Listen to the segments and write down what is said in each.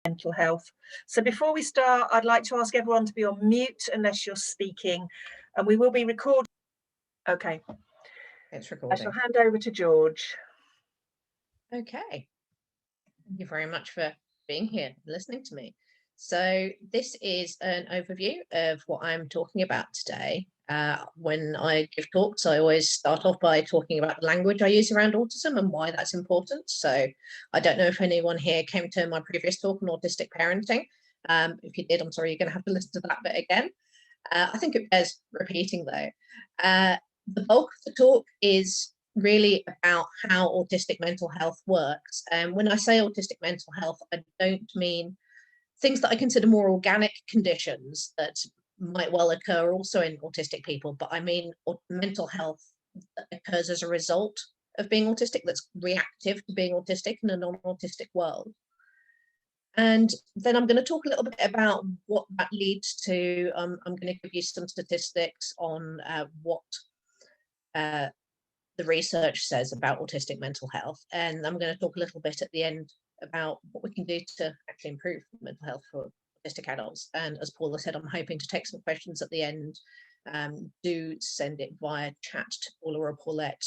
mental health. So before we start, I'd like to ask everyone to be on mute unless you're speaking, and we will be recording. Okay. It's recording. I shall hand over to George. Okay. Thank you very much for being here and listening to me. So this is an overview of what I'm talking about today. When I give talks, I always start off by talking about the language I use around autism and why that's important. So I don't know if anyone here came to my previous talk on autistic parenting. If you did, I'm sorry, you're going to have to listen to that bit again. I think it bears repeating though. The bulk of the talk is really about how autistic mental health works. And when I say autistic mental health, I don't mean things that I consider more organic conditions that might well occur also in autistic people, but I mean mental health that occurs as a result of being autistic, that's reactive to being autistic in a non-autistic world. And then I'm going to talk a little bit about what that leads to. I'm going to give you some statistics on what the research says about autistic mental health. And I'm going to talk a little bit at the end about what we can do to actually improve mental health for autistic adults. And as Paula said, I'm hoping to take some questions at the end. Do send it via chat to Paula or Paulette.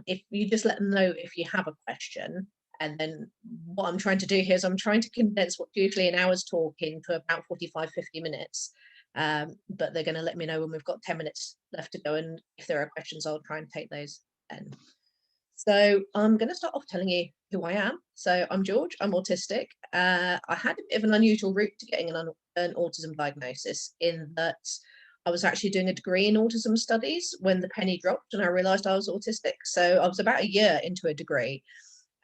If you just let them know if you have a question. And then what I'm trying to do here is I'm trying to condense what's usually an hour's talk into about 45, 50 minutes. But they're going to let me know when we've got 10 minutes left to go. And if there are questions, I'll try and take those then. So I'm going to start off telling you who I am. So I'm George, I'm autistic. I had a bit of an unusual route to getting an autism diagnosis in that I was actually doing a degree in autism studies when the penny dropped and I realised I was autistic. So I was about a year into a degree.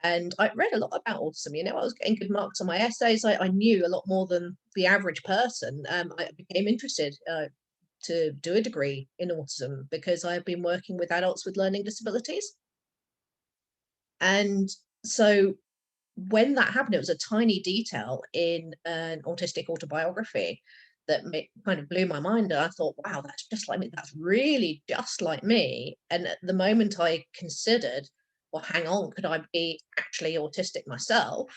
And I read a lot about autism, you know, I was getting good marks on my essays. I knew a lot more than the average person. I became interested to do a degree in autism because I've been working with adults with learning disabilities. And so when that happened, it was a tiny detail in an autistic autobiography that kind of blew my mind. And I thought, wow, that's just like me. That's really just like me. And at the moment I considered, well, hang on, could I be actually autistic myself?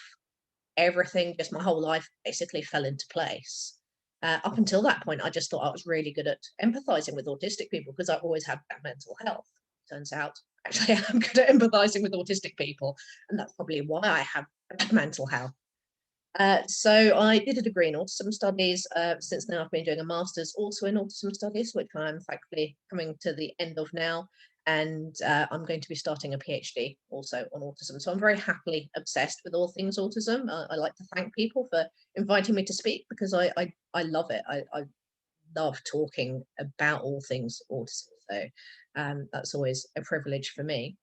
Everything, just my whole life basically fell into place. Up until that point, I just thought I was really good at empathizing with autistic people because I've always had bad mental health. Turns out, actually, I'm good at empathizing with autistic people, and that's probably why I have bad mental health. So I did a degree in autism studies. Since then, I've been doing a master's also in autism studies, which I'm thankfully coming to the end of now. And I'm going to be starting a PhD also on autism. So I'm very happily obsessed with all things autism. I like to thank people for inviting me to speak because I love it. I love talking about all things autism. So that's always a privilege for me.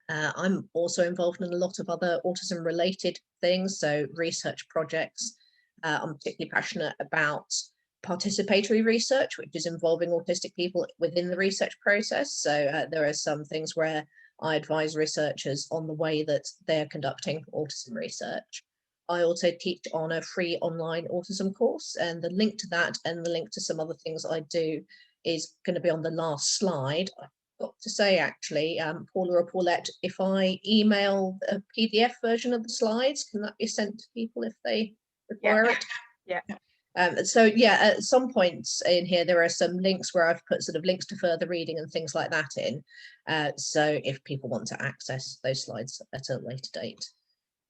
I'm also involved in a lot of other autism related things. So research projects. I'm particularly passionate about participatory research, which is involving autistic people within the research process. So there are some things where I advise researchers on the way that they're conducting autism research. I also teach on a free online autism course, and the link to that and the link to some other things I do is going to be on the last slide. I've got to say, actually, Paula or Paulette, if I email a PDF version of the slides, can that be sent to people if they require it? Yeah. So yeah, at some points in here, there are some links where I've put sort of links to further reading and things like that in. So if people want to access those slides at a later date,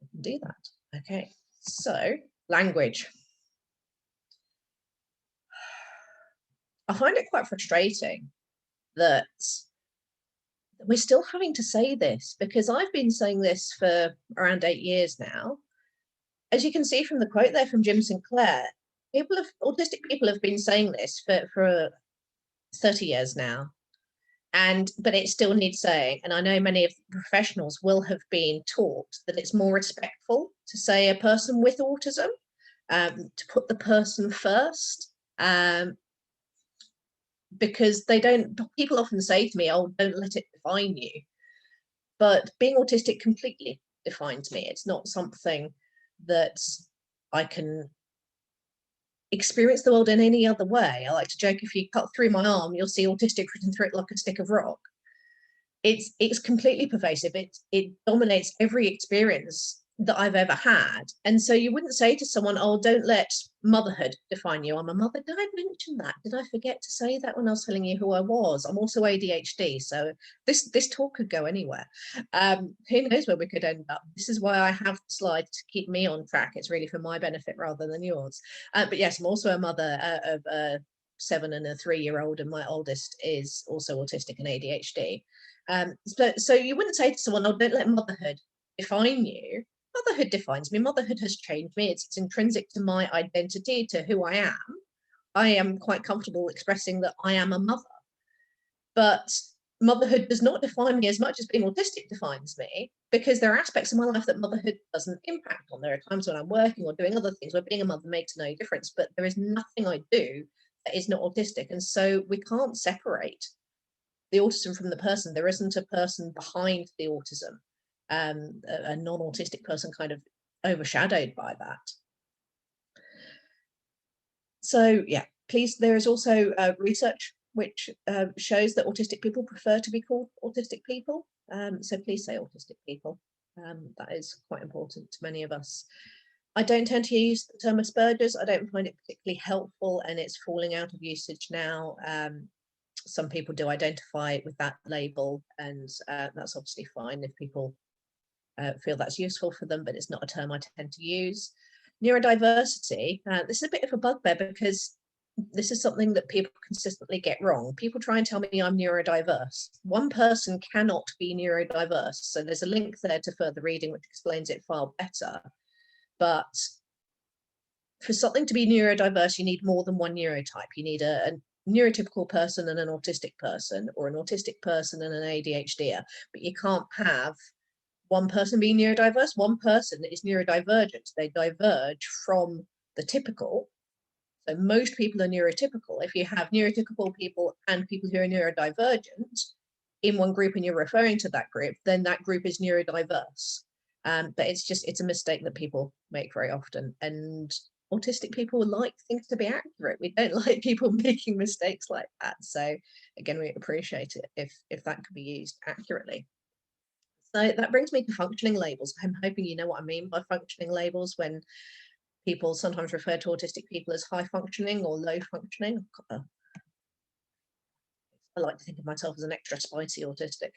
you can do that. Okay, so language. I find it quite frustrating that we're still having to say this because I've been saying this for around 8 years now. As you can see from the quote there from Jim Sinclair, autistic people have been saying this for 30 years now, but it still needs saying. And I know many of the professionals will have been taught that it's more respectful to say a person with autism, to put the person first, because people often say to me, oh, don't let it define you. But being autistic completely defines me. It's not something that I can experience the world in any other way. I like to joke, if you cut through my arm, you'll see autistic written through it like a stick of rock. It's completely pervasive. It dominates every experience that I've ever had. And so you wouldn't say to someone, oh, don't let motherhood define you. I'm a mother. Did I mention that? Did I forget to say that when I was telling you who I was? I'm also ADHD. So this talk could go anywhere. Who knows where we could end up? This is why I have the slides to keep me on track. It's really for my benefit rather than yours. But yes, I'm also a mother of a 7 and a 3-year-old, and my oldest is also autistic and ADHD. So you wouldn't say to someone, oh, don't let motherhood define you. Motherhood defines me. Motherhood has changed me. It's intrinsic to my identity, to who I am. I am quite comfortable expressing that I am a mother. But motherhood does not define me as much as being autistic defines me, because there are aspects of my life that motherhood doesn't impact on. There are times when I'm working or doing other things where being a mother makes no difference, but there is nothing I do that is not autistic. And so we can't separate the autism from the person. There isn't a person behind the autism. A non-autistic person kind of overshadowed by that. So yeah, please, there is also research which shows that autistic people prefer to be called autistic people. So please say autistic people. That is quite important to many of us. I don't tend to use the term Asperger's. I don't find it particularly helpful, and it's falling out of usage now. Some people do identify with that label, and that's obviously fine if people feel that's useful for them, but it's not a term I tend to use. Neurodiversity, this is a bit of a bugbear because this is something that people consistently get wrong. People try and tell me I'm neurodiverse. One person cannot be neurodiverse. So there's a link there to further reading which explains it far better. But for something to be neurodiverse, you need more than one neurotype. You need a neurotypical person and an autistic person, or an autistic person and an ADHDer, but you can't have one person being neurodiverse. One person is neurodivergent. They diverge from the typical. So most people are neurotypical. If you have neurotypical people and people who are neurodivergent in one group and you're referring to that group, then that group is neurodiverse. But it's a mistake that people make very often. And autistic people like things to be accurate. We don't like people making mistakes like that. So again, we appreciate it if that could be used accurately. So that brings me to functioning labels. I'm hoping you know what I mean by functioning labels, when people sometimes refer to autistic people as high functioning or low functioning. I like to think of myself as an extra spicy autistic.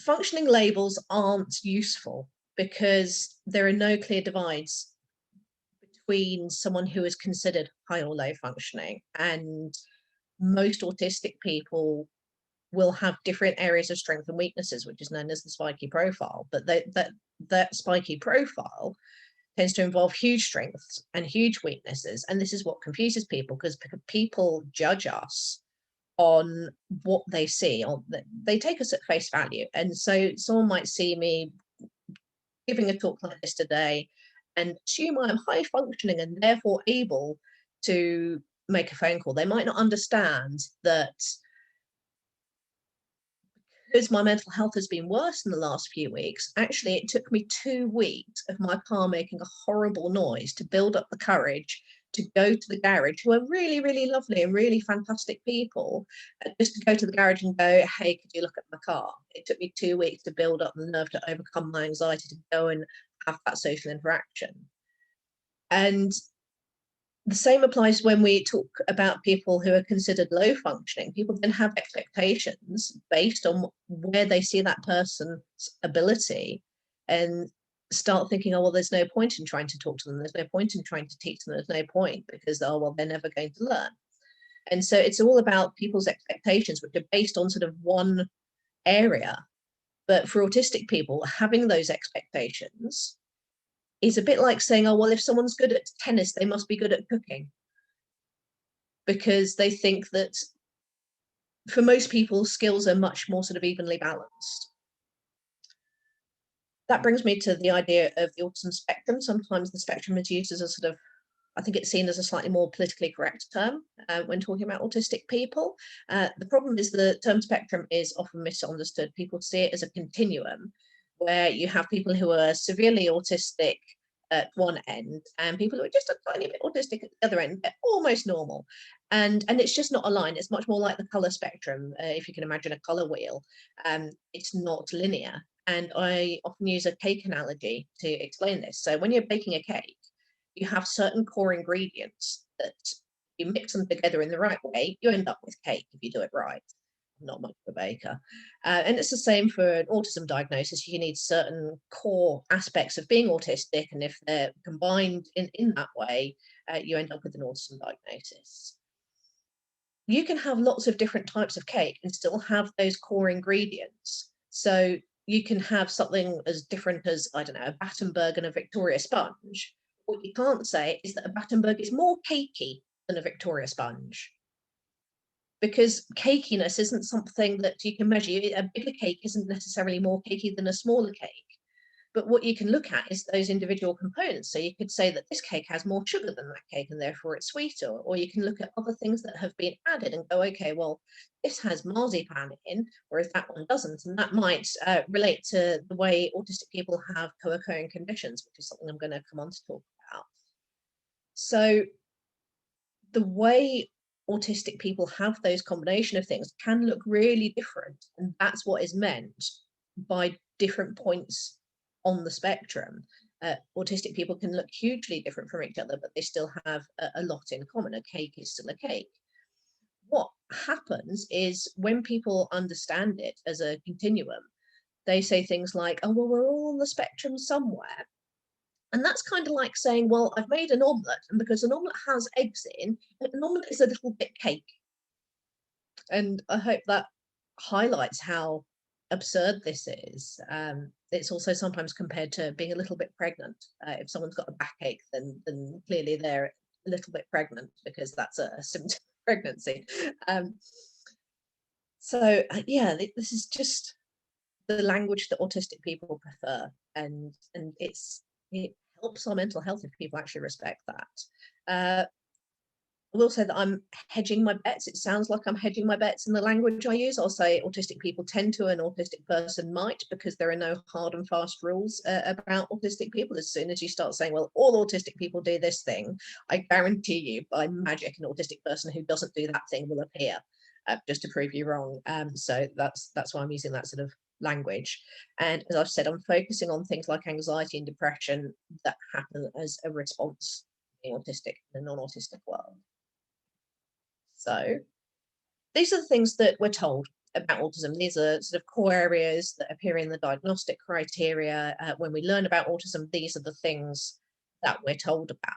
Functioning labels aren't useful because there are no clear divides between someone who is considered high or low functioning, and most autistic people will have different areas of strength and weaknesses, which is known as the spiky profile. But that spiky profile tends to involve huge strengths and huge weaknesses. And this is what confuses people, because people judge us on what they see, or they take us at face value. And so someone might see me giving a talk like this today and assume I'm high functioning and therefore able to make a phone call. They might not understand that because my mental health has been worse in the last few weeks, actually it took me 2 weeks of my car making a horrible noise to build up the courage to go to the garage, who are really, really lovely and really fantastic people, just to go to the garage and go, hey, could you look at my car? It took me 2 weeks to build up the nerve to overcome my anxiety to go and have that social interaction. And the same applies when we talk about people who are considered low functioning. People then have expectations based on where they see that person's ability and start thinking, oh, well, there's no point in trying to talk to them. There's no point in trying to teach them. There's no point because, oh, well, they're never going to learn. And so it's all about people's expectations, which are based on sort of one area. But for autistic people, having those expectations is a bit like saying, oh, well, if someone's good at tennis, they must be good at cooking. Because they think that for most people, skills are much more sort of evenly balanced. That brings me to the idea of the autism spectrum. Sometimes the spectrum is used as a sort of, I think it's seen as a slightly more politically correct term when talking about autistic people. The problem is the term spectrum is often misunderstood. People see it as a continuum where you have people who are severely autistic at one end and people who are just a tiny bit autistic at the other end. They're almost normal. And it's just not a line. It's much more like the color spectrum. If you can imagine a color wheel, it's not linear. And I often use a cake analogy to explain this. So when you're baking a cake, you have certain core ingredients that you mix them together in the right way, you end up with cake if you do it right. I'm not much of a baker. And it's the same for an autism diagnosis. You need certain core aspects of being autistic, and if they're combined in that way, you end up with an autism diagnosis. You can have lots of different types of cake and still have those core ingredients. So you can have something as different as, I don't know, a Battenberg and a Victoria sponge. What you can't say is that a Battenberg is more cakey than a Victoria sponge, because cakiness isn't something that you can measure. A bigger cake isn't necessarily more cakey than a smaller cake. But what you can look at is those individual components. So you could say that this cake has more sugar than that cake and therefore it's sweeter. Or you can look at other things that have been added and go, okay, well, this has marzipan in, whereas that one doesn't. And that might relate to the way autistic people have co-occurring conditions, which is something I'm going to come on to talk about. So the way autistic people have those combination of things can look really different. And that's what is meant by different points on the spectrum. Autistic people can look hugely different from each other, but they still have a lot in common. A cake is still a cake. What happens is when people understand it as a continuum, they say things like, oh, well, we're all on the spectrum somewhere. And that's kind of like saying, well, I've made an omelette, and because an omelette has eggs in, an omelette is a little bit cake. And I hope that highlights how absurd this is. It's also sometimes compared to being a little bit pregnant. If someone's got a backache, then clearly they're a little bit pregnant, because that's a symptom of pregnancy. Yeah, this is just the language that autistic people prefer, and it helps our mental health if people actually respect that. I will say that I'm hedging my bets. It sounds like I'm hedging my bets in the language I use. I'll say autistic people tend to, an autistic person might, because there are no hard and fast rules about autistic people. As soon as you start saying, well, all autistic people do this thing, I guarantee you by magic an autistic person who doesn't do that thing will appear, just to prove you wrong. So that's why I'm using that sort of language. And as I've said, I'm focusing on things like anxiety and depression that happen as a response to being autistic in a non-autistic world. So these are the things that we're told about autism. These are sort of core areas that appear in the diagnostic criteria. When we learn about autism, these are the things that we're told about.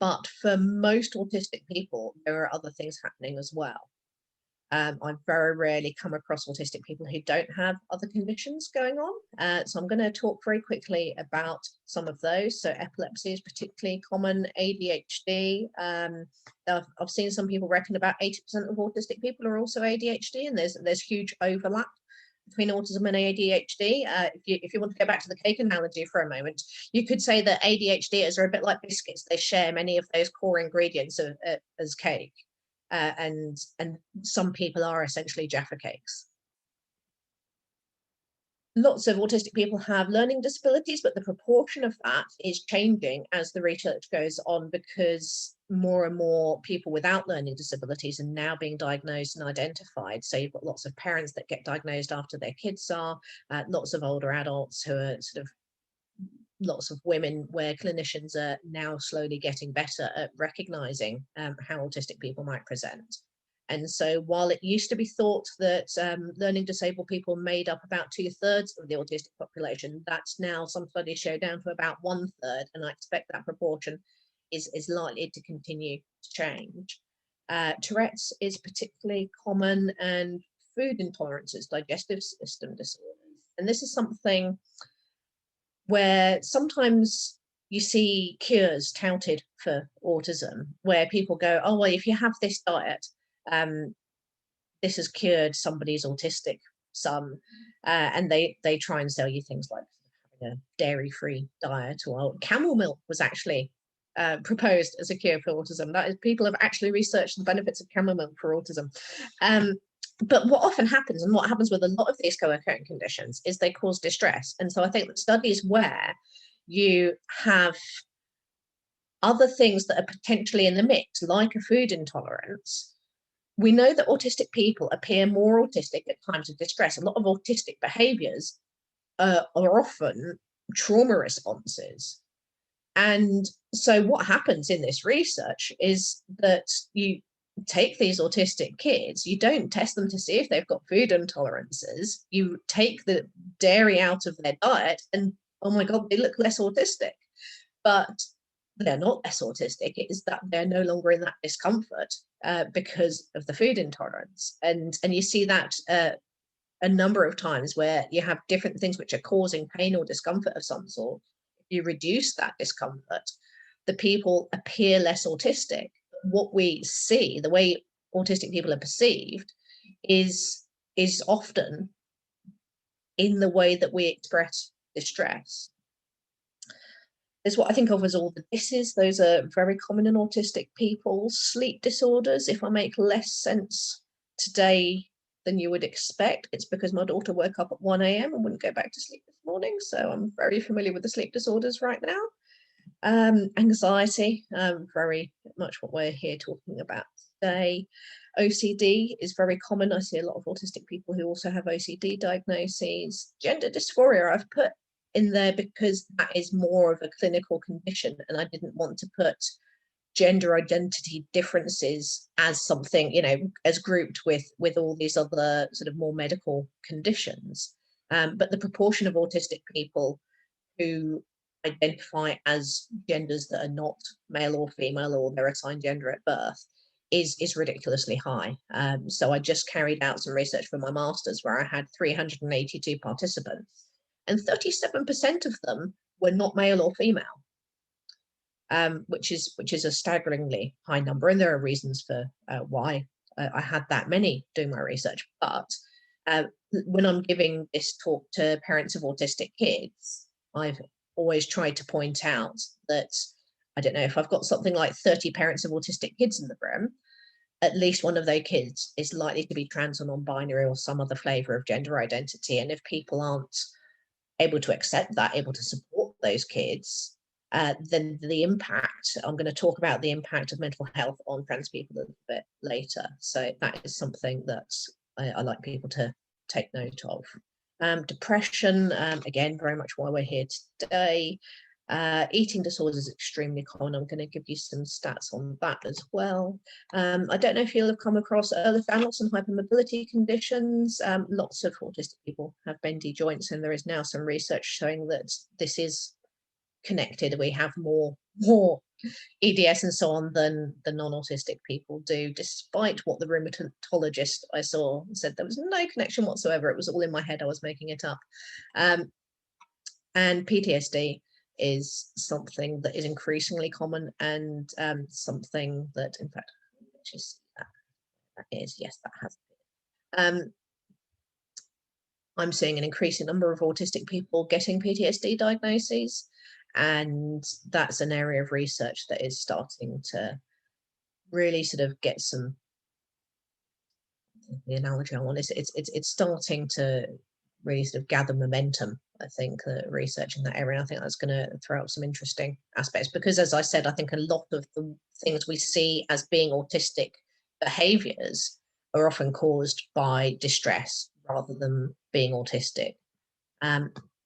But for most autistic people, there are other things happening as well. I very rarely come across autistic people who don't have other conditions going on. So I'm going to talk very quickly about some of those. So epilepsy is particularly common, ADHD. I've seen some people reckon about 80% of autistic people are also ADHD, and there's huge overlap between autism and ADHD. If you want to go back to the cake analogy for a moment, you could say that ADHDers are a bit like biscuits. They share many of those core ingredients as cake. And some people are essentially Jaffa cakes. Lots of autistic people have learning disabilities, but the proportion of that is changing as the research goes on, because more and more people without learning disabilities are now being diagnosed and identified. So you've got lots of parents that get diagnosed after their kids are, lots of older adults who are sort of, lots of women where clinicians are now slowly getting better at recognizing how autistic people might present. And so while it used to be thought that learning disabled people made up about 2/3 of the autistic population, that's now, some studies show, down to about 1/3, and I expect that proportion is likely to continue to change. Tourette's is particularly common, and food intolerances, digestive system disorders. And this is something where sometimes you see cures touted for autism, where people go, oh, well, if you have this diet, this has cured somebody's autistic son. And they try and sell you things like having a dairy-free diet, or camel milk was actually proposed as a cure for autism. That is, people have actually researched the benefits of camel milk for autism. But what often happens, and what happens with a lot of these co-occurring conditions, is they cause distress. And so I think that studies where you have other things that are potentially in the mix, like a food intolerance. We know that autistic people appear more autistic at times of distress. A lot of autistic behaviors are often trauma responses. And so what happens in this research is that you take these autistic kids, you don't test them to see if they've got food intolerances, you take the dairy out of their diet and, oh my God, they look less autistic. But they're not less autistic, it is that they're no longer in that discomfort because of the food intolerance. And you see that a number of times where you have different things which are causing pain or discomfort of some sort. You reduce that discomfort, the people appear less autistic. What we see, the way autistic people are perceived, is often in the way that we express distress. Is what I think of as all the disses. Those are very common in autistic people. Sleep disorders, if I make less sense today than you would expect, it's because my daughter woke up at 1 a.m. and wouldn't go back to sleep this morning. So I'm very familiar with the sleep disorders right now. Anxiety, very much what we're here talking about today. OCD is very common. I see a lot of autistic people who also have OCD diagnoses. Gender dysphoria I've put in there because that is more of a clinical condition, and I didn't want to put gender identity differences as something, you know, as grouped with all these other sort of more medical conditions. But the proportion of autistic people who identify as genders that are not male or female, or they're assigned gender at birth, is ridiculously high. So I just carried out some research for my master's where I had 382 participants, and 37% of them were not male or female, which is a staggeringly high number. And there are reasons for why I had that many doing my research. But when I'm giving this talk to parents of autistic kids, I've always tried to point out that, I don't know, if I've got something like 30 parents of autistic kids in the room, at least one of those kids is likely to be trans or non-binary or some other flavor of gender identity. And if people aren't able to accept that, able to support those kids, then the impact, I'm going to talk about the impact of mental health on trans people a little bit later. So that is something that I like people to take note of. Depression, again, very much why we're here today. Eating disorders is extremely common. I'm going to give you some stats on that as well. I don't know if you'll have come across Ehlers-Danlos and hypermobility conditions. Lots of autistic people have bendy joints, and there is now some research showing that this is connected. We have more EDS and so on than the non-autistic people do, despite what the rheumatologist I saw said there was no connection whatsoever. It was all in my head. I was making it up. And PTSD is something that is increasingly common, and something that, in fact, just that is, yes, that has. I'm seeing an increasing number of autistic people getting PTSD diagnoses, and that's an area of research that is starting to really sort of get some, the analogy I want is it's starting to really sort of gather momentum. I think research in that area, I think that's going to throw up some interesting aspects, because as I said, I think a lot of the things we see as being autistic behaviors are often caused by distress rather than being autistic.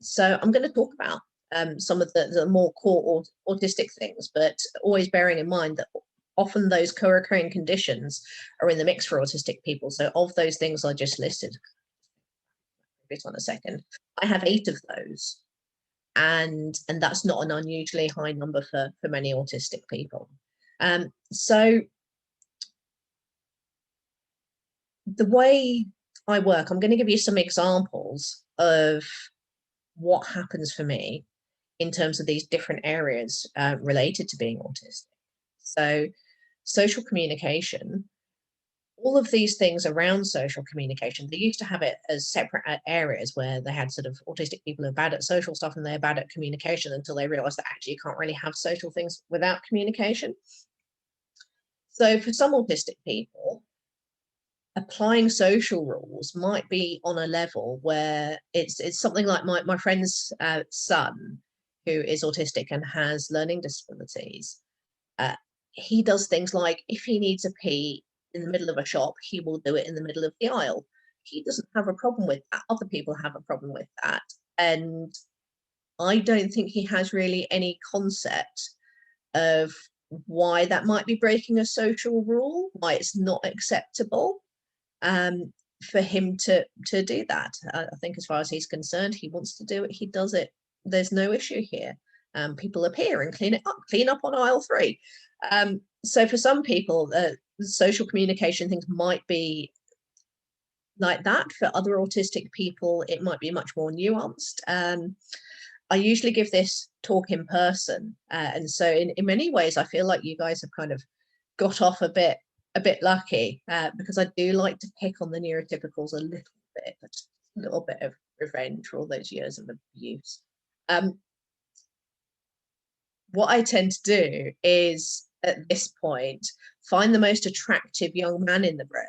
So I'm going to talk about some of the more core autistic things, but always bearing in mind that often those co-occurring conditions are in the mix for autistic people. So of those things I just listed, wait on a second, I have 8 of those, and that's not an unusually high number for many autistic people. So the way I work, I'm going to give you some examples of what happens for me in terms of these different areas related to being autistic. So social communication, all of these things around social communication, they used to have it as separate areas where they had sort of autistic people who are bad at social stuff and they're bad at communication, until they realized that actually you can't really have social things without communication. So for some autistic people, applying social rules might be on a level where it's something like my friend's son who is autistic and has learning disabilities, he does things like, if he needs a pee in the middle of a shop, he will do it in the middle of the aisle. He doesn't have a problem with that. Other people have a problem with that. And I don't think he has really any concept of why that might be breaking a social rule, why it's not acceptable for him to do that. I think as far as he's concerned, he wants to do it, he does it. There's no issue here. People appear and clean up on aisle 3. So for some people, social communication things might be like that. For other autistic people, it might be much more nuanced. I usually give this talk in person, and so in many ways I feel like you guys have kind of got off a bit lucky, because I do like to pick on the neurotypicals a little bit, just a little bit of revenge for all those years of abuse. What I tend to do is, at this point, find the most attractive young man in the room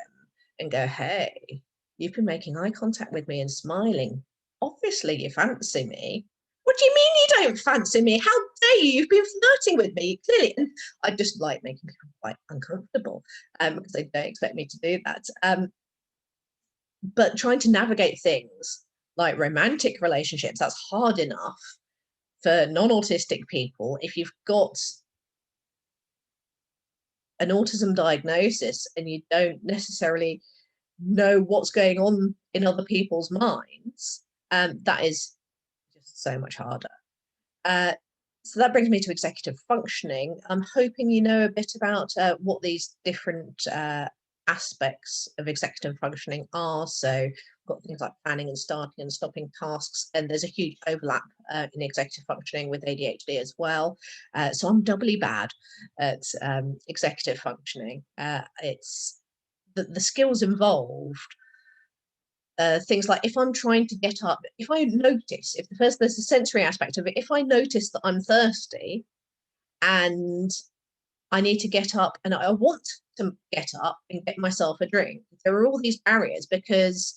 and go, hey, you've been making eye contact with me and smiling. Obviously you fancy me. What do you mean you don't fancy me? How dare you? You've been flirting with me, clearly. And I just like making people quite uncomfortable, because they don't expect me to do that. But trying to navigate things like romantic relationships, that's hard enough for non-autistic people. If you've got an autism diagnosis and you don't necessarily know what's going on in other people's minds, that is just so much harder. So that brings me to executive functioning. I'm hoping you know a bit about what these different aspects of executive functioning are. So we've got things like planning and starting and stopping tasks, and there's a huge overlap in executive functioning with ADHD as well. So I'm doubly bad at executive functioning. It's the skills involved. Things like, if I'm trying to get up, if I notice, there's a sensory aspect of it, if I notice that I'm thirsty and I need to get up and I want to get up and get myself a drink, there are all these barriers because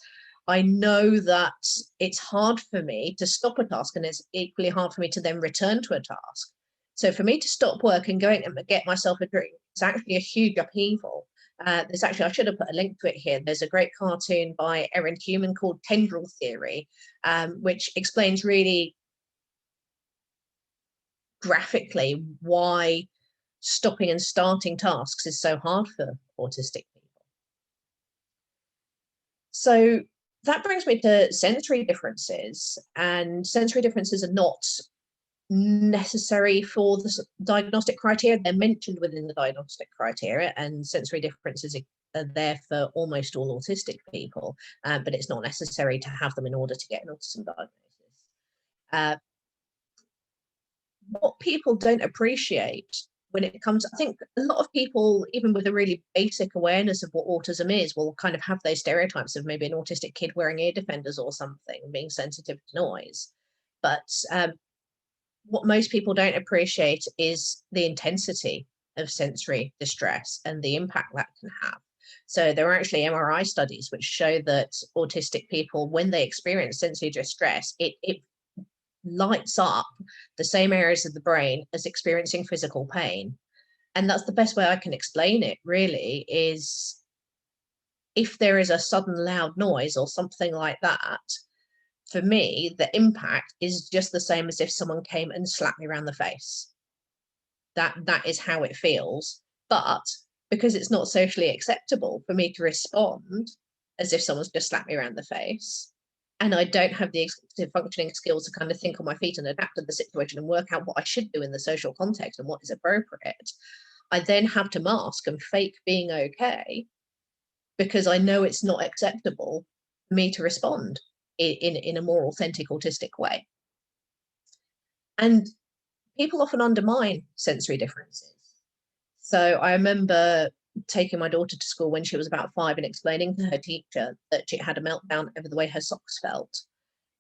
I know that it's hard for me to stop a task, and it's equally hard for me to then return to a task. So for me to stop work and go and get myself a drink, it's actually a huge upheaval. There's actually, I should have put a link to it here. There's a great cartoon by Erin Human called Tendril Theory, which explains really graphically why stopping and starting tasks is so hard for autistic people. So that brings me to sensory differences, and sensory differences are not necessary for the diagnostic criteria. They're mentioned within the diagnostic criteria, and sensory differences are there for almost all autistic people, but it's not necessary to have them in order to get an autism diagnosis. What people don't appreciate when it comes, I think a lot of people, even with a really basic awareness of what autism is, will kind of have those stereotypes of maybe an autistic kid wearing ear defenders or something, being sensitive to noise. But what most people don't appreciate is the intensity of sensory distress and the impact that can have. So there are actually MRI studies which show that autistic people, when they experience sensory distress, it lights up the same areas of the brain as experiencing physical pain. And that's the best way I can explain it, really, is if there is a sudden loud noise or something like that, for me, the impact is just the same as if someone came and slapped me around the face. That is how it feels. But because it's not socially acceptable for me to respond as if someone's just slapped me around the face, and I don't have the executive functioning skills to kind of think on my feet and adapt to the situation and work out what I should do in the social context and what is appropriate, I then have to mask and fake being okay because I know it's not acceptable for me to respond in a more authentic autistic way. And people often undermine sensory differences. So I remember taking my daughter to school when she was about 5 and explaining to her teacher that she had a meltdown over the way her socks felt.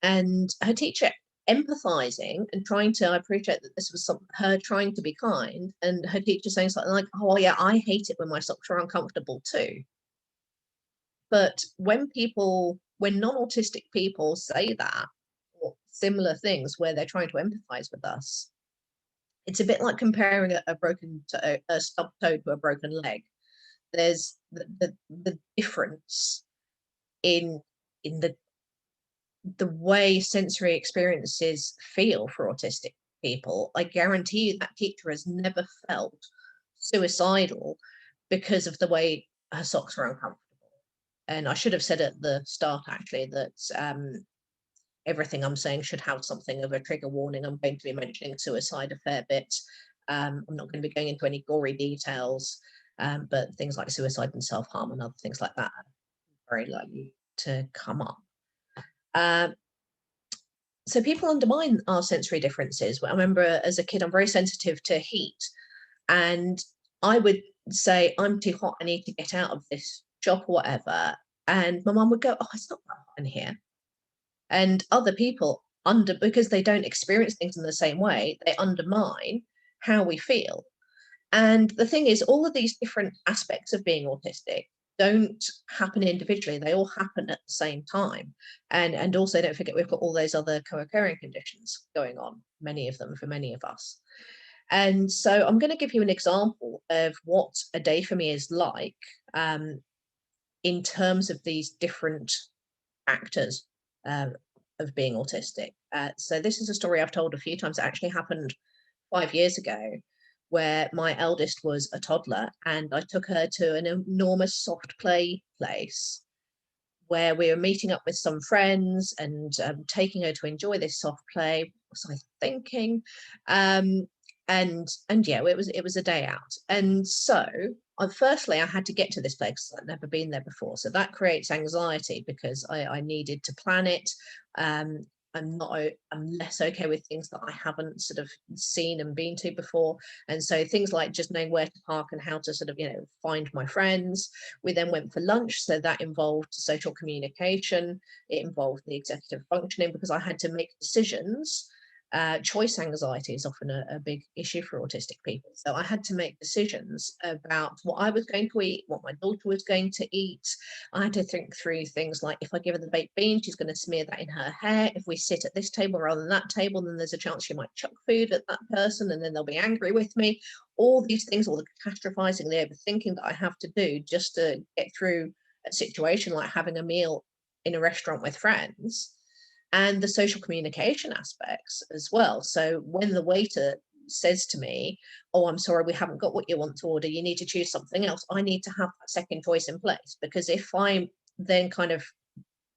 And her teacher empathizing and trying to, I appreciate that this was her trying to be kind, and her teacher saying something like, oh yeah, I hate it when my socks are uncomfortable too. But when non-autistic people say that, or similar things where they're trying to empathize with us. It's a bit like comparing a stubbed toe to a broken leg. There's the difference in the way sensory experiences feel for autistic people. I guarantee you that teacher has never felt suicidal because of the way her socks were uncomfortable. And I should have said at the start, actually, that everything I'm saying should have something of a trigger warning. I'm going to be mentioning suicide a fair bit. I'm not going to be going into any gory details, but things like suicide and self-harm and other things like that are very likely to come up. So people undermine our sensory differences. I remember as a kid, I'm very sensitive to heat, and I would say, I'm too hot, I need to get out of this shop or whatever. And my mum would go, oh, it's not that hot in here. And other people, because they don't experience things in the same way, they undermine how we feel. And the thing is, all of these different aspects of being autistic don't happen individually, they all happen at the same time. And also, don't forget, we've got all those other co-occurring conditions going on, many of them for many of us. And so I'm going to give you an example of what a day for me is like in terms of these different factors of being autistic. So this is a story I've told a few times. It actually happened 5 years ago, where my eldest was a toddler, and I took her to an enormous soft play place where we were meeting up with some friends and taking her to enjoy this soft play. What was I thinking? And yeah, it was a day out. And so firstly, I had to get to this place because I'd never been there before. So that creates anxiety because I needed to plan it. I'm less okay with things that I haven't sort of seen and been to before. And so things like just knowing where to park and how to sort of, find my friends. We then went for lunch. So that involved social communication. It involved the executive functioning because I had to make decisions. Choice anxiety is often a big issue for autistic people. So I had to make decisions about what I was going to eat, what my daughter was going to eat. I had to think through things like, if I give her the baked bean, she's going to smear that in her hair. If we sit at this table rather than that table, then there's a chance she might chuck food at that person and then they'll be angry with me. All these things, all the catastrophizing, the overthinking that I have to do just to get through a situation like having a meal in a restaurant with friends. And the social communication aspects as well. So when the waiter says to me, oh, I'm sorry, we haven't got what you want to order, you need to choose something else, I need to have that second choice in place. Because if I then kind of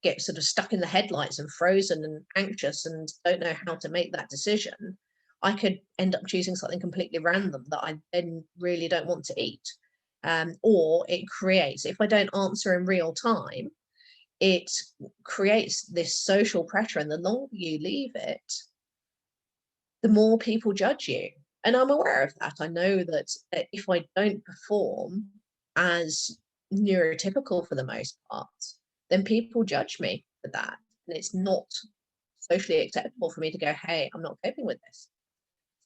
get sort of stuck in the headlights and frozen and anxious and don't know how to make that decision, I could end up choosing something completely random that I then really don't want to eat. Or it creates, if I don't answer in real time, it creates this social pressure, and the longer you leave it, the more people judge you. And I'm aware of that. I know that if I don't perform as neurotypical for the most part, then people judge me for that. And it's not socially acceptable for me to go, hey, I'm not coping with this.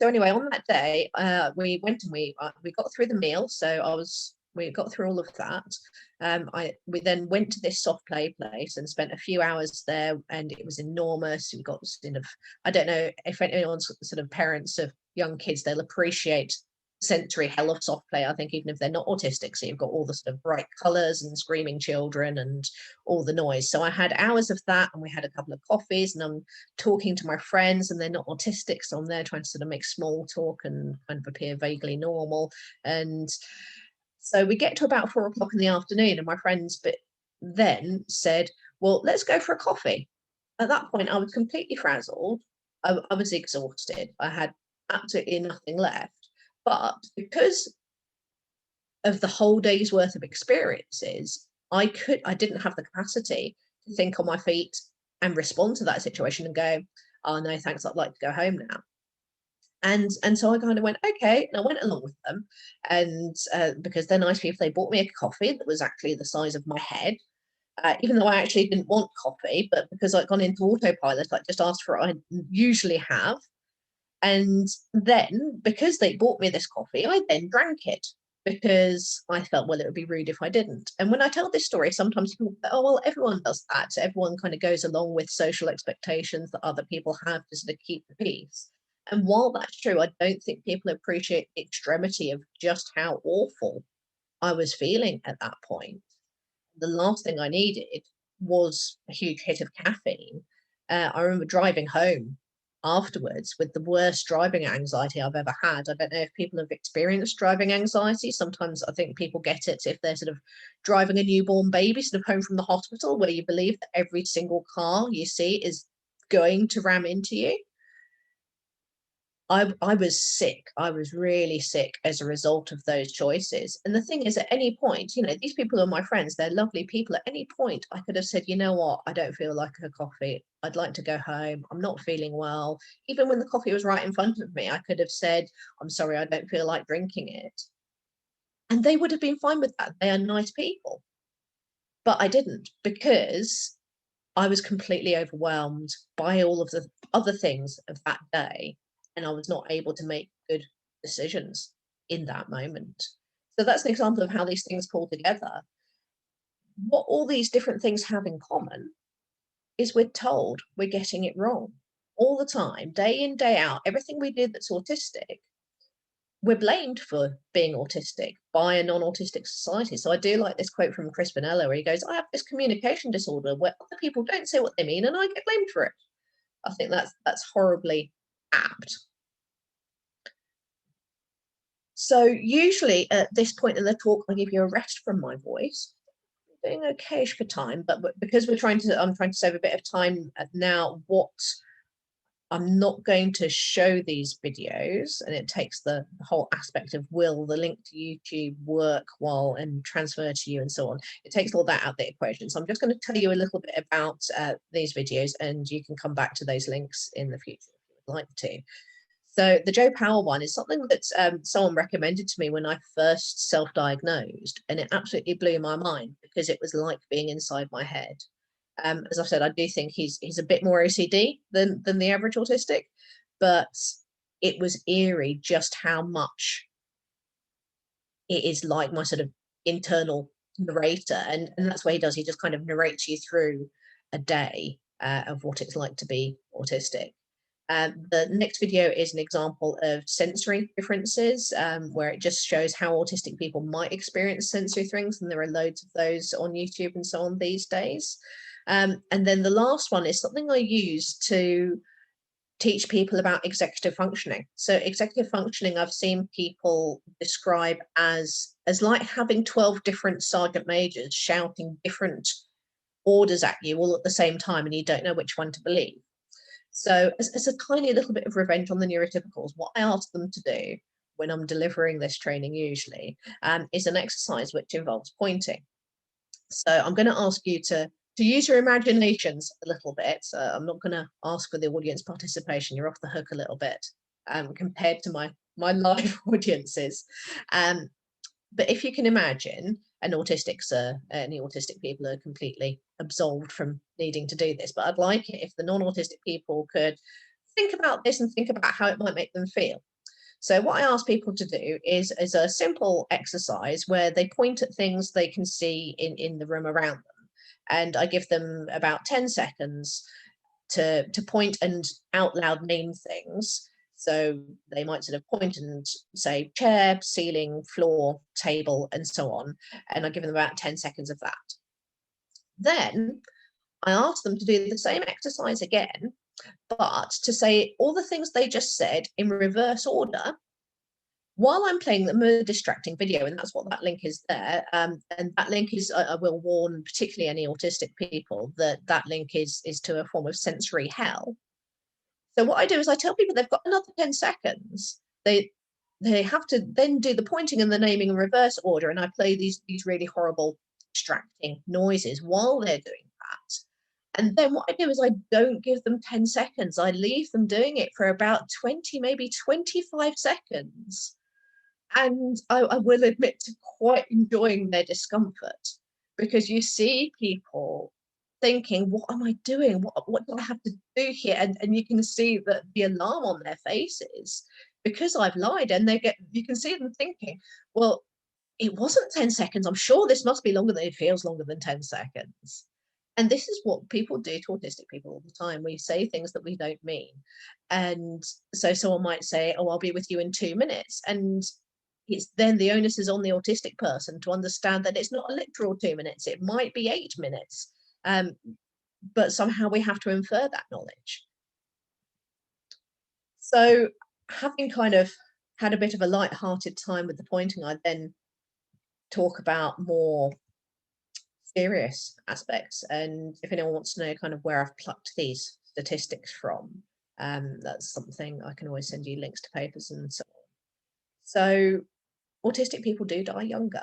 So anyway, on that day, we went and we got through the meal. So we got through all of that. We then went to this soft play place and spent a few hours there, and it was enormous. We got sort of, I don't know if anyone's sort of parents of young kids, they'll appreciate sensory hell of soft play, I think, even if they're not autistic. So you've got all the sort of bright colors and screaming children and all the noise. So I had hours of that, and we had a couple of coffees, and I'm talking to my friends, and they're not autistic, so I'm there trying to sort of make small talk and kind of appear vaguely normal. And so we get to about 4 o'clock in the afternoon, and my friends then said, well, let's go for a coffee. At that point, I was completely frazzled. I was exhausted. I had absolutely nothing left. But because of the whole day's worth of experiences, I didn't have the capacity to think on my feet and respond to that situation and go, oh no, thanks, I'd like to go home now. And so I kind of went, okay, and I went along with them. And because they're nice people, they bought me a coffee that was actually the size of my head, even though I actually didn't want coffee, but because I'd gone into autopilot, I just asked for what I usually have. And then because they bought me this coffee, I then drank it because I felt, well, it would be rude if I didn't. And when I tell this story, sometimes people go, oh, well, everyone does that. So everyone kind of goes along with social expectations that other people have to sort of keep the peace. And while that's true, I don't think people appreciate the extremity of just how awful I was feeling at that point. The last thing I needed was a huge hit of caffeine. I remember driving home afterwards with the worst driving anxiety I've ever had. I don't know if people have experienced driving anxiety. Sometimes I think people get it if they're sort of driving a newborn baby sort of home from the hospital, where you believe that every single car you see is going to ram into you. I was sick. I was really sick as a result of those choices. And the thing is, at any point, you know, these people are my friends. They're lovely people. At any point, I could have said, you know what, I don't feel like a coffee. I'd like to go home. I'm not feeling well. Even when the coffee was right in front of me, I could have said, I'm sorry, I don't feel like drinking it. And they would have been fine with that. They are nice people. But I didn't, because I was completely overwhelmed by all of the other things of that day, and I was not able to make good decisions in that moment. So that's an example of how these things pull together. What all these different things have in common is we're told we're getting it wrong all the time, day in, day out. Everything we do that's autistic, we're blamed for being autistic by a non-autistic society. So I do like this quote from Chris Bonello, where he goes, I have this communication disorder where other people don't say what they mean and I get blamed for it. I think that's horribly apt. So usually at this point in the talk, I give you a rest from my voice. I'm doing okay-ish for time, but because I'm trying to save a bit of time now, I'm not going to show these videos, and it takes the whole aspect of will the link to YouTube work while and transfer to you and so on. It takes all that out of the equation. So I'm just going to tell you a little bit about these videos, and you can come back to those links in the future if you would like to. So the Joe Powell one is something that someone recommended to me when I first self-diagnosed, and it absolutely blew my mind because it was like being inside my head. As I said, I do think he's a bit more OCD than the average autistic, but it was eerie just how much it is like my sort of internal narrator, and that's what he does. He just kind of narrates you through a day of what it's like to be autistic. The next video is an example of sensory differences, where it just shows how autistic people might experience sensory things, and there are loads of those on YouTube and so on these days. And then the last one is something I use to teach people about executive functioning. So executive functioning, I've seen people describe as like having 12 different sergeant majors shouting different orders at you all at the same time, and you don't know which one to believe. So as a tiny little bit of revenge on the neurotypicals, what I ask them to do when I'm delivering this training usually is an exercise which involves pointing. So I'm going to ask you to use your imaginations a little bit. I'm not going to ask for the audience participation. You're off the hook a little bit compared to my live audiences. But if you can imagine, and any autistic people are completely absolved from needing to do this, but I'd like it if the non-autistic people could think about this and think about how it might make them feel. So what I ask people to do is a simple exercise where they point at things they can see in the room around them. And I give them about 10 seconds to point and out loud name things. So they might sort of point and say chair, ceiling, floor, table, and so on. And I give them about 10 seconds of that. Then I ask them to do the same exercise again, but to say all the things they just said in reverse order while I'm playing them a distracting video, and that's what that link is there. And that link is, I will warn particularly any autistic people that link is to a form of sensory hell. So what I do is I tell people they've got another 10 seconds. They have to then do the pointing and the naming in reverse order, and I play these really horrible distracting noises while they're doing that. And then what I do is I don't give them 10 seconds. I leave them doing it for about 20, maybe 25 seconds. And I will admit to quite enjoying their discomfort, because you see people thinking, what am I doing? What do I have to do here? And you can see that the alarm on their faces because I've lied, and you can see them thinking, well, it wasn't 10 seconds. I'm sure this must be longer than it feels longer than 10 seconds. And this is what people do to autistic people all the time. We say things that we don't mean. And so someone might say, oh, I'll be with you in 2 minutes. And it's then the onus is on the autistic person to understand that it's not a literal 2 minutes. It might be 8 minutes. But somehow we have to infer that knowledge. So having kind of had a bit of a light-hearted time with the pointing, I then talk about more serious aspects. And if anyone wants to know kind of where I've plucked these statistics from, that's something I can always send you links to papers and so on. So autistic people do die younger,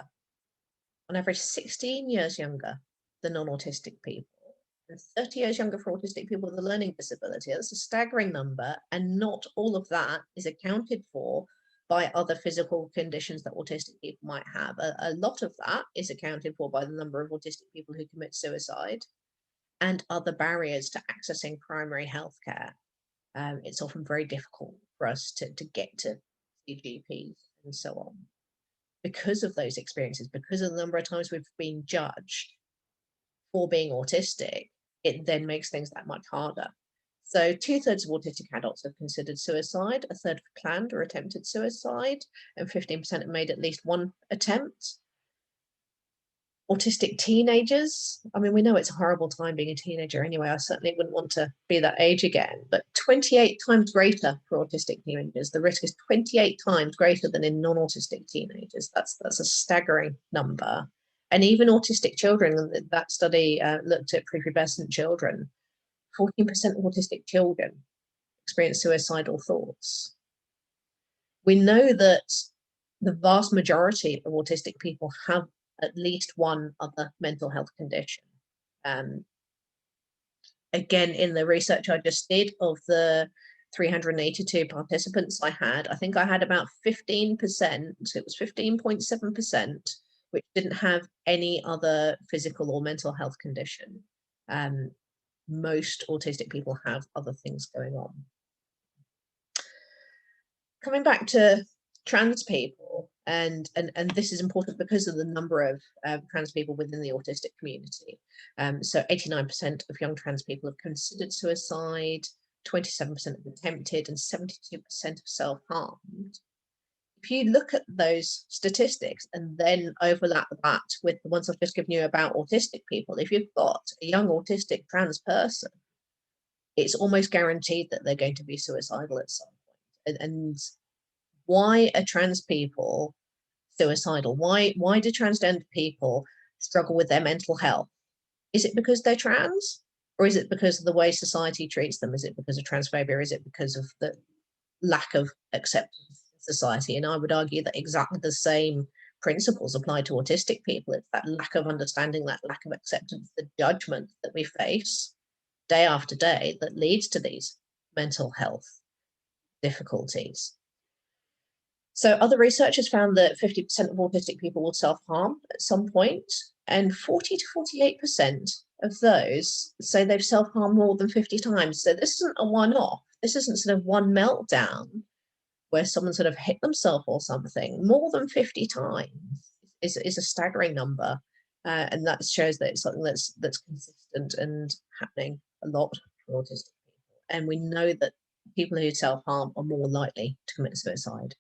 on average 16 years younger than non-autistic people, and 30 years younger for autistic people with a learning disability. That's a staggering number, and not all of that is accounted for by other physical conditions that autistic people might have. A lot of that is accounted for by the number of autistic people who commit suicide and other barriers to accessing primary health care. It's often very difficult for us to get to GPs and so on because of those experiences, because of the number of times we've been judged for being autistic. It then makes things that much harder. So 2/3 of autistic adults have considered suicide, 1/3 have planned or attempted suicide, and 15% have made at least one attempt. Autistic teenagers, I mean, we know it's a horrible time being a teenager anyway. I certainly wouldn't want to be that age again, but 28 times greater for autistic teenagers. The risk is 28 times greater than in non-autistic teenagers. That's a staggering number. And even autistic children, that study looked at prepubescent children. 14% of autistic children experience suicidal thoughts. We know that the vast majority of autistic people have at least one other mental health condition. Again, in the research I just did, of the 382 participants I think I had about 15%, it was 15.7%, which didn't have any other physical or mental health condition. Most autistic people have other things going on. Coming back to trans people, and this is important because of the number of trans people within the autistic community. So 89% of young trans people have considered suicide, 27% have attempted, and 72% have self-harmed. If you look at those statistics and then overlap that with the ones I've just given you about autistic people, if you've got a young autistic trans person, it's almost guaranteed that they're going to be suicidal at some point. And why are trans people suicidal? Why do transgender people struggle with their mental health? Is it because they're trans? Or is it because of the way society treats them? Is it because of transphobia? Is it because of the lack of acceptance in society? And I would argue that exactly the same principles apply to autistic people. It's that lack of understanding, that lack of acceptance, the judgment that we face day after day that leads to these mental health difficulties. So other researchers found that 50% of autistic people will self-harm at some point, and 40 to 48% of those say they've self-harmed more than 50 times. So this isn't a one-off. This isn't sort of one meltdown where someone sort of hit themselves or something. More than 50 times is a staggering number. And that shows that it's something that's consistent and happening a lot for autistic people. And we know that people who self-harm are more likely to commit suicide.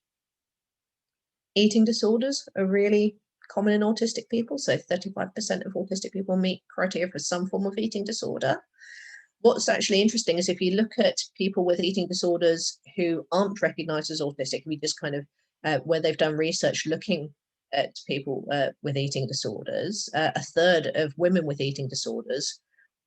Eating disorders are really common in autistic people. So 35% of autistic people meet criteria for some form of eating disorder. What's actually interesting is if you look at people with eating disorders who aren't recognized as autistic, we just kind of, where they've done research looking at people with eating disorders, 1/3 of women with eating disorders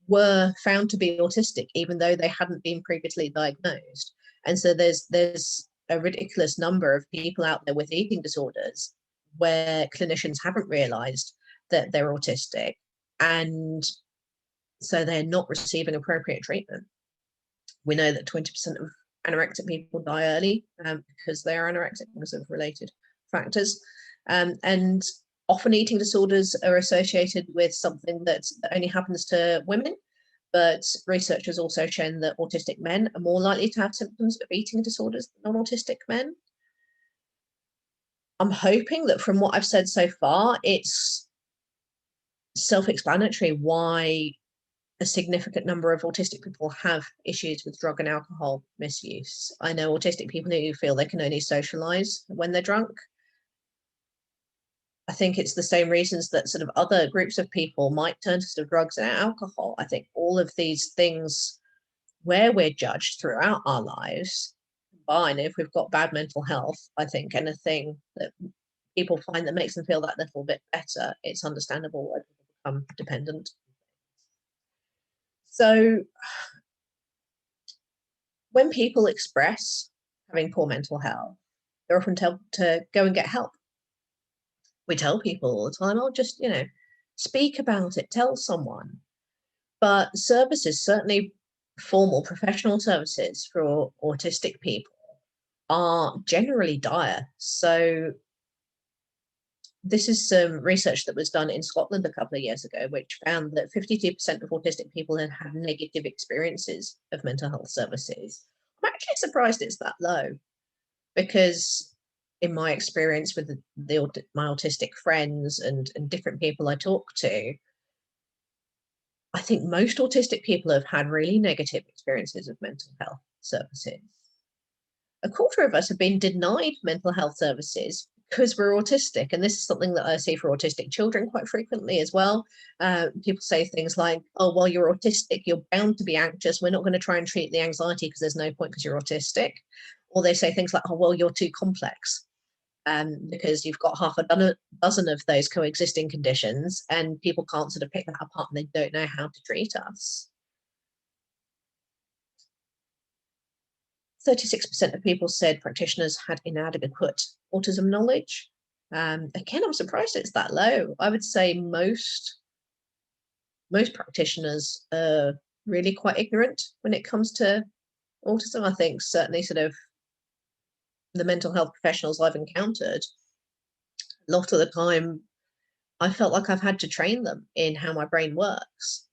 were found to be autistic, even though they hadn't been previously diagnosed. And so there's a ridiculous number of people out there with eating disorders where clinicians haven't realized that they're autistic, and so they're not receiving appropriate treatment. We know that 20% of anorexic people die early because they are anorexic because of related factors. And often eating disorders are associated with something that only happens to women, but research has also shown that autistic men are more likely to have symptoms of eating disorders than non-autistic men. I'm hoping that from what I've said so far, it's self-explanatory why a significant number of autistic people have issues with drug and alcohol misuse. I know autistic people who feel they can only socialize when they're drunk. I think it's the same reasons that sort of other groups of people might turn to sort of drugs and alcohol. I think all of these things where we're judged throughout our lives combine. If we've got bad mental health, I think anything that people find that makes them feel that little bit better, it's understandable why people become dependent. So when people express having poor mental health, they're often told to go and get help. We tell people all the time, oh, just, speak about it, tell someone. But services, certainly formal professional services for autistic people, are generally dire. So this is some research that was done in Scotland a couple of years ago, which found that 52% of autistic people had had negative experiences of mental health services. I'm actually surprised it's that low, because in my experience with my autistic friends and different people I talk to, I think most autistic people have had really negative experiences of mental health services. A quarter of us have been denied mental health services because we're autistic. And this is something that I see for autistic children quite frequently as well. People say things like, oh, well, you're autistic, you're bound to be anxious. We're not going to try and treat the anxiety because there's no point because you're autistic. Or they say things like, oh, well, you're too complex because you've got half a dozen of those coexisting conditions and people can't sort of pick that apart and they don't know how to treat us. 36% of people said practitioners had inadequate autism knowledge. Again, I'm surprised it's that low. I would say most practitioners are really quite ignorant when it comes to autism. I think certainly sort of the mental health professionals I've encountered, a lot of the time I felt like I've had to train them in how my brain works.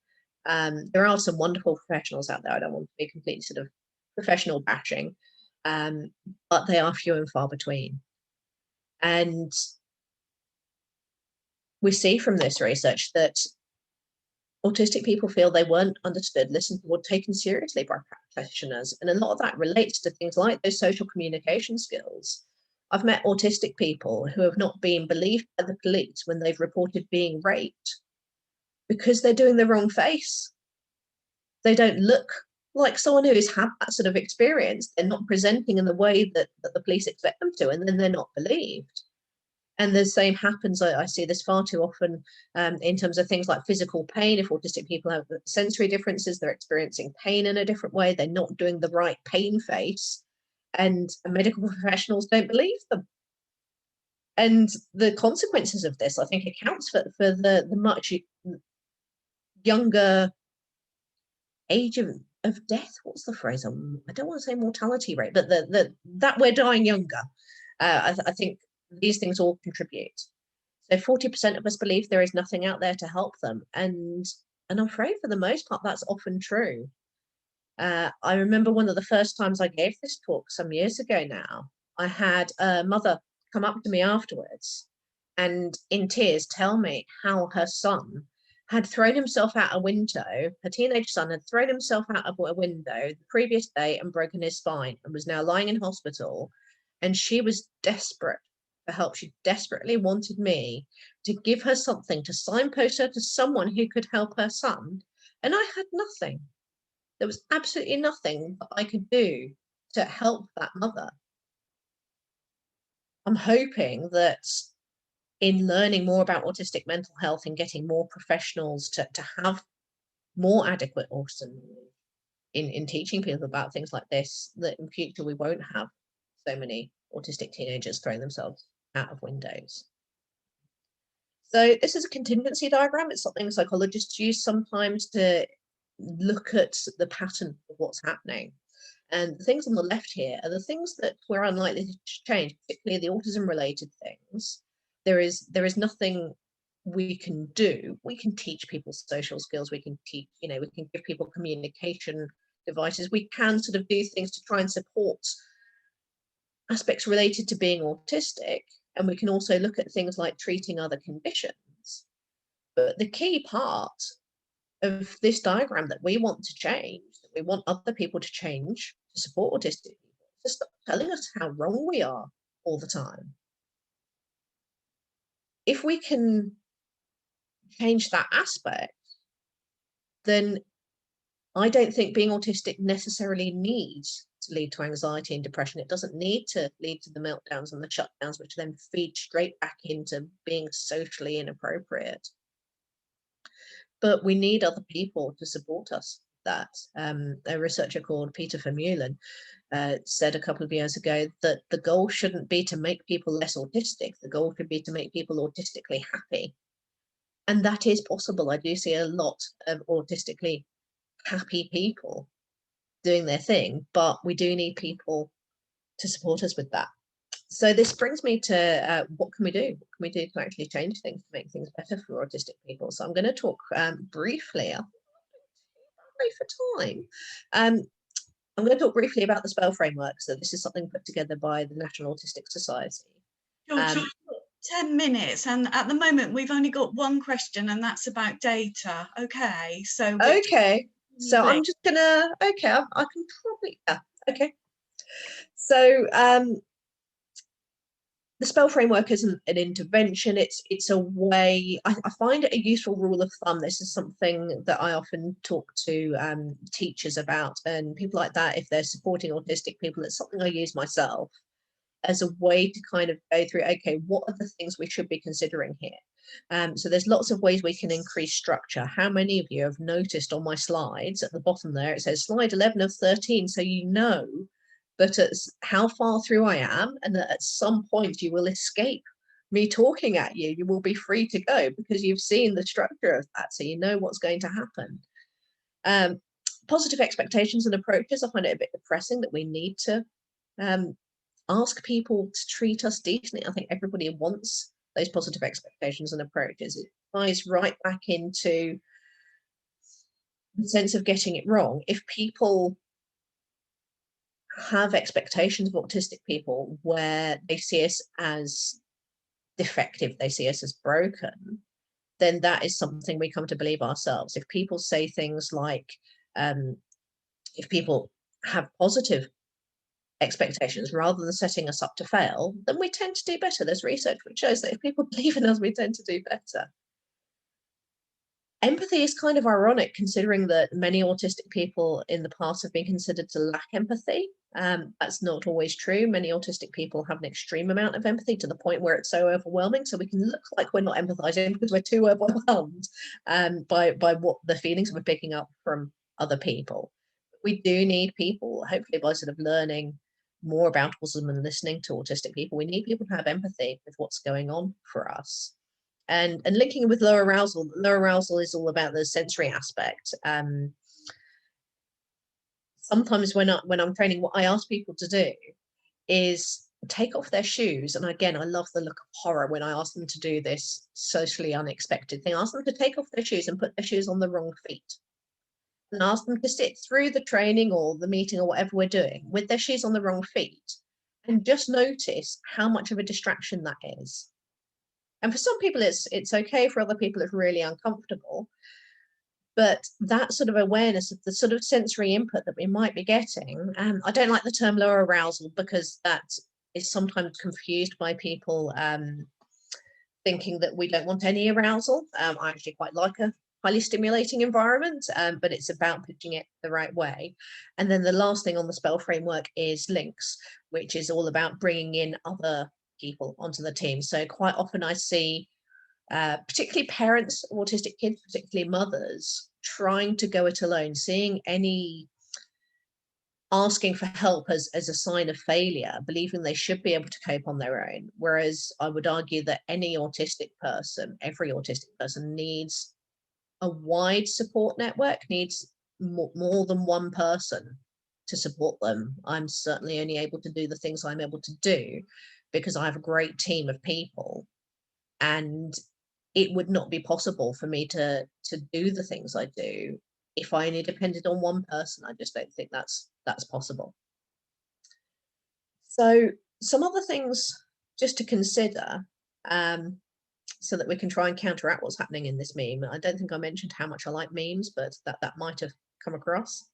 There are some wonderful professionals out there. I don't want to be completely sort of professional bashing, but they are few and far between. And we see from this research that autistic people feel they weren't understood, listened to, or taken seriously by practitioners. And a lot of that relates to things like those social communication skills. I've met autistic people who have not been believed by the police when they've reported being raped because they're doing the wrong face. They don't look like someone who has had that sort of experience. They're not presenting in the way that the police expect them to, and then they're not believed. And the same happens, I see this far too often in terms of things like physical pain. If autistic people have sensory differences, they're experiencing pain in a different way, they're not doing the right pain face, and medical professionals don't believe them. And the consequences of this, I think, accounts for the much younger age of death. What's the phrase? I don't want to say mortality rate, but that we're dying younger. I think these things all contribute. So 40% of us believe there is nothing out there to help them. And I'm afraid for the most part, that's often true. I remember one of the first times I gave this talk some years ago now, I had a mother come up to me afterwards and in tears tell me how her son had thrown himself out a window. Her teenage son had thrown himself out of a window the previous day and broken his spine and was now lying in hospital. And she was desperate for help. She desperately wanted me to give her something, to signpost her to someone who could help her son. And I had nothing. There was absolutely nothing that I could do to help that mother. I'm hoping that in learning more about autistic mental health and getting more professionals to have more adequate autism in teaching people about things like this, that in future we won't have so many autistic teenagers throwing themselves out of windows. So this is a contingency diagram. It's something psychologists use sometimes to look at the pattern of what's happening. And the things on the left here are the things that we're unlikely to change, particularly the autism-related things. There is nothing we can do. We can teach people social skills. We can teach, we can give people communication devices. We can sort of do things to try and support aspects related to being autistic. And we can also look at things like treating other conditions. But the key part of this diagram that we want to change, that we want other people to change to support autistic people, is to stop telling us how wrong we are all the time. If we can change that aspect, then I don't think being autistic necessarily needs to lead to anxiety and depression. It doesn't need to lead to the meltdowns and the shutdowns, which then feed straight back into being socially inappropriate. But we need other people to support us. That a researcher called Peter Vermeulen said a couple of years ago that the goal shouldn't be to make people less autistic. The goal should be to make people autistically happy. And that is possible. I do see a lot of autistically happy people doing their thing, but we do need people to support us with that. So this brings me to what can we do? What can we do to actually change things, to make things better for autistic people? So I'm going to talk briefly, for time. I'm going to talk briefly about the spell framework. So this is something put together by the National Autistic Society. George, 10 minutes, and at the moment we've only got one question, and that's about data. Okay, so okay, so I'm just gonna I can probably okay. So the spell framework isn't an intervention, it's a way. I find it a useful rule of thumb. This is something that I often talk to teachers about and people like that if they're supporting autistic people. It's something I use myself as a way to kind of go through, okay, what are the things we should be considering here? So there's lots of ways we can increase structure. How many of you have noticed on my slides at the bottom there, it says slide 11 of 13, so you know that it's how far through I am, and that at some point you will escape me talking at you. You will be free to go because you've seen the structure of that, so you know what's going to happen. Positive expectations and approaches. I find it a bit depressing that we need to ask people to treat us decently. I think everybody wants those positive expectations and approaches. It ties right back into the sense of getting it wrong. If people have expectations of autistic people where they see us as defective, they see us as broken, then that is something we come to believe ourselves. If people say things like, if people have positive expectations rather than setting us up to fail, then we tend to do better. There's research which shows that if people believe in us, we tend to do better. Empathy is kind of ironic considering that many autistic people in the past have been considered to lack empathy. That's not always true. Many autistic people have an extreme amount of empathy to the point where it's so overwhelming. So we can look like we're not empathizing because we're too overwhelmed by what the feelings we're picking up from other people. We do need people, hopefully by sort of learning more about autism and listening to autistic people, we need people to have empathy with what's going on for us. And linking with low arousal is all about the sensory aspect. Sometimes when I'm training, what I ask people to do is take off their shoes. And again, I love the look of horror when I ask them to do this socially unexpected thing. I ask them to take off their shoes and put their shoes on the wrong feet. And ask them to sit through the training or the meeting or whatever we're doing with their shoes on the wrong feet and just notice how much of a distraction that is. And for some people, it's okay. For other people, it's really uncomfortable. But that sort of awareness of the sort of sensory input that we might be getting, I don't like the term low arousal because that is sometimes confused by people thinking that we don't want any arousal. I actually quite like a highly stimulating environment, but it's about pitching it the right way. And then the last thing on the spell framework is links, which is all about bringing in other people onto the team. So quite often I see particularly parents of autistic kids, particularly mothers, trying to go it alone, seeing any asking for help as a sign of failure, believing they should be able to cope on their own. Whereas I would argue that any autistic person, every autistic person needs a wide support network, needs more than one person to support them. I'm certainly only able to do the things I'm able to do because I have a great team of people, and it would not be possible for me to do the things I do if I only depended on one person. I just don't think that's possible. So some other things just to consider, so that we can try and counteract what's happening in this meme. I don't think I mentioned how much I like memes, but that might have come across.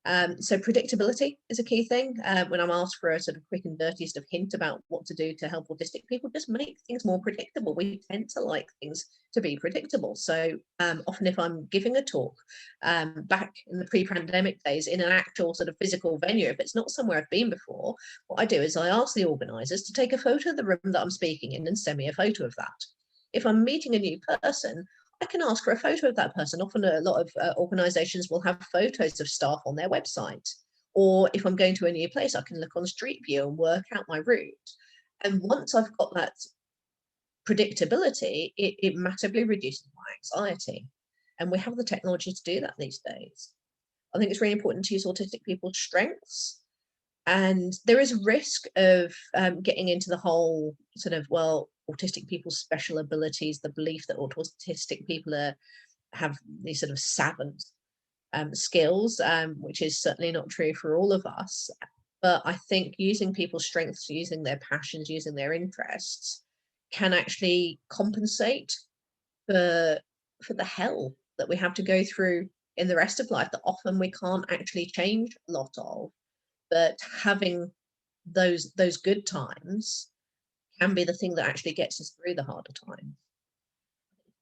So predictability is a key thing. When I'm asked for a sort of quick and dirty sort of hint about what to do to help autistic people, just make things more predictable. We tend to like things to be predictable. So often if I'm giving a talk back in the pre-pandemic days in an actual sort of physical venue, if it's not somewhere I've been before, what I do is I ask the organisers to take a photo of the room that I'm speaking in and send me a photo of that. If I'm meeting a new person, I can ask for a photo of that person. Often a lot of organisations will have photos of staff on their website. Or if I'm going to a new place, I can look on Street View and work out my route. And once I've got that predictability, it massively reduces my anxiety. And we have the technology to do that these days. I think it's really important to use autistic people's strengths. And there is a risk of getting into the whole sort of, well, autistic people's special abilities, the belief that autistic people have these sort of savant skills, which is certainly not true for all of us. But I think using people's strengths, using their passions, using their interests can actually compensate for the hell that we have to go through in the rest of life that often we can't actually change a lot of. But having those good times can be the thing that actually gets us through the harder times.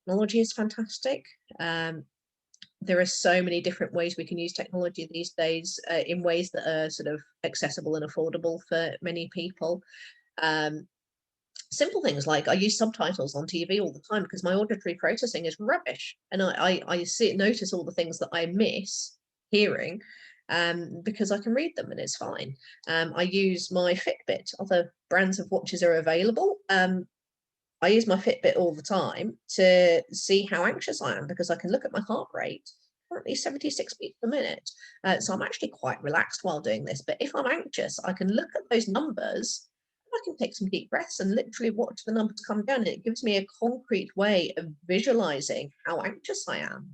Technology is fantastic. There are so many different ways we can use technology these days in ways that are sort of accessible and affordable for many people. Simple things like I use subtitles on TV all the time because my auditory processing is rubbish, and I notice all the things that I miss hearing because I can read them and it's fine. I use my Fitbit. Other brands of watches are available. I use my Fitbit all the time to see how anxious I am because I can look at my heart rate, currently 76 beats per minute. So I'm actually quite relaxed while doing this. But if I'm anxious, I can look at those numbers and I can take some deep breaths and literally watch the numbers come down. And it gives me a concrete way of visualizing how anxious I am.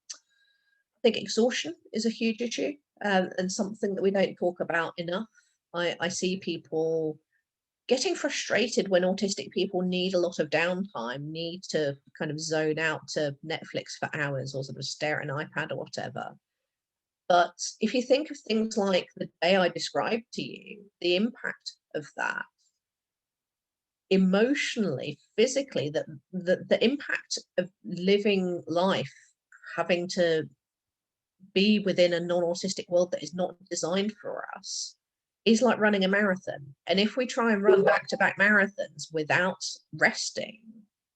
I think exhaustion is a huge issue and something that we don't talk about enough. I see people getting frustrated when autistic people need a lot of downtime, need to kind of zone out to Netflix for hours or sort of stare at an iPad or whatever. But if you think of things like the day I described to you, the impact of that emotionally, physically, the impact of living life, having to be within a non-autistic world that is not designed for us, is like running a marathon. And if we try and run back-to-back marathons without resting,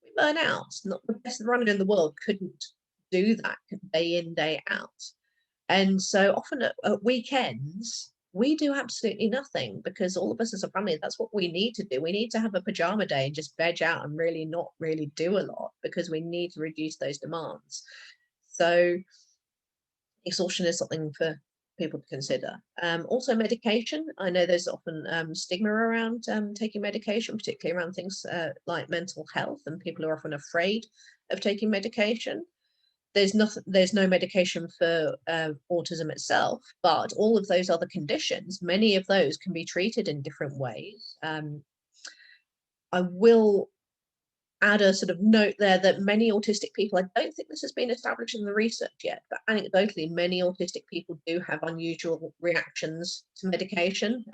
we burn out. Not the best runner in the world couldn't do that day in, day out. And so often at weekends, we do absolutely nothing because all of us as a family, that's what we need to do. We need to have a pajama day and just veg out and really not really do a lot because we need to reduce those demands. So exhaustion is something for people to consider. Also medication. I know there's often stigma around taking medication, particularly around things like mental health, and people are often afraid of taking medication. There's no medication for autism itself, but all of those other conditions, many of those can be treated in different ways. I will add a sort of note there that many autistic people, I don't think this has been established in the research yet, but anecdotally, many autistic people do have unusual reactions to medication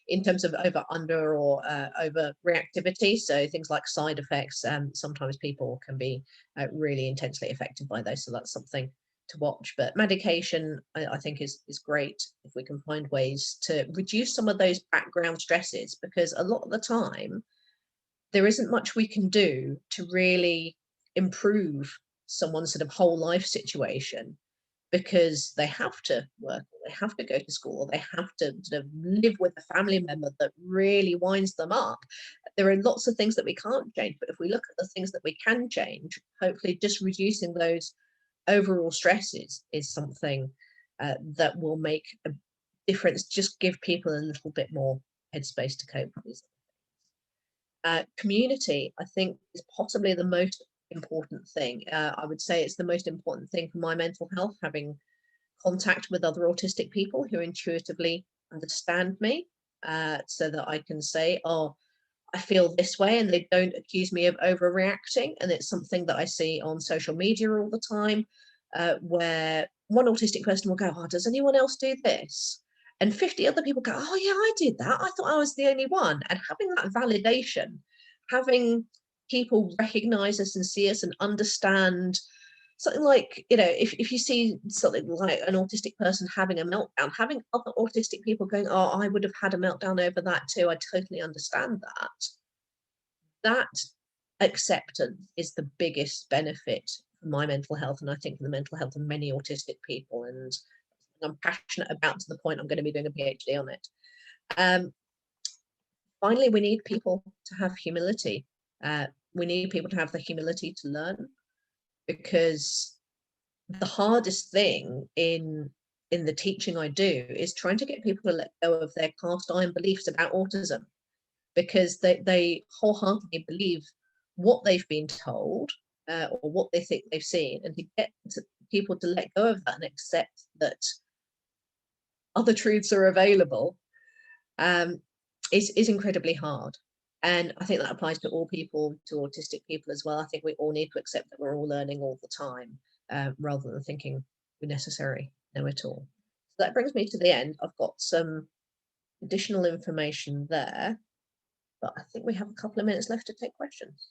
in terms of over-under or over-reactivity. So things like side effects, sometimes people can be really intensely affected by those. So that's something to watch. But medication, I think, is great if we can find ways to reduce some of those background stresses, because a lot of the time, there isn't much we can do to really improve someone's sort of whole life situation because they have to work, or they have to go to school, or they have to sort of live with a family member that really winds them up. There are lots of things that we can't change, but if we look at the things that we can change, hopefully just reducing those overall stresses is something that will make a difference, just give people a little bit more headspace to cope with these. Community, I think, is possibly the most important thing. I would say it's the most important thing for my mental health, having contact with other autistic people who intuitively understand me, so that I can say, oh, I feel this way, and they don't accuse me of overreacting. And it's something that I see on social media all the time, where one autistic person will go, oh, does anyone else do this? And 50 other people go, oh yeah, I did that. I thought I was the only one. And having that validation, having people recognize us and see us and understand something like, you know, if you see something like an autistic person having a meltdown, having other autistic people going, oh, I would have had a meltdown over that too, I totally understand that. That acceptance is the biggest benefit for my mental health, and I think for the mental health of many autistic people, and I'm passionate about, to the point I'm going to be doing a PhD on it. Finally, we need people to have humility. We need people to have the humility to learn, because the hardest thing in the teaching I do is trying to get people to let go of their cast iron beliefs about autism, because they wholeheartedly believe what they've been told, or what they think they've seen, and to get people to let go of that and accept that other truths are available is incredibly hard. And I think that applies to all people, to autistic people as well. I think we all need to accept that we're all learning all the time, rather than thinking we necessarily know it all. So that brings me to the end. I've got some additional information there, but I think we have a couple of minutes left to take questions.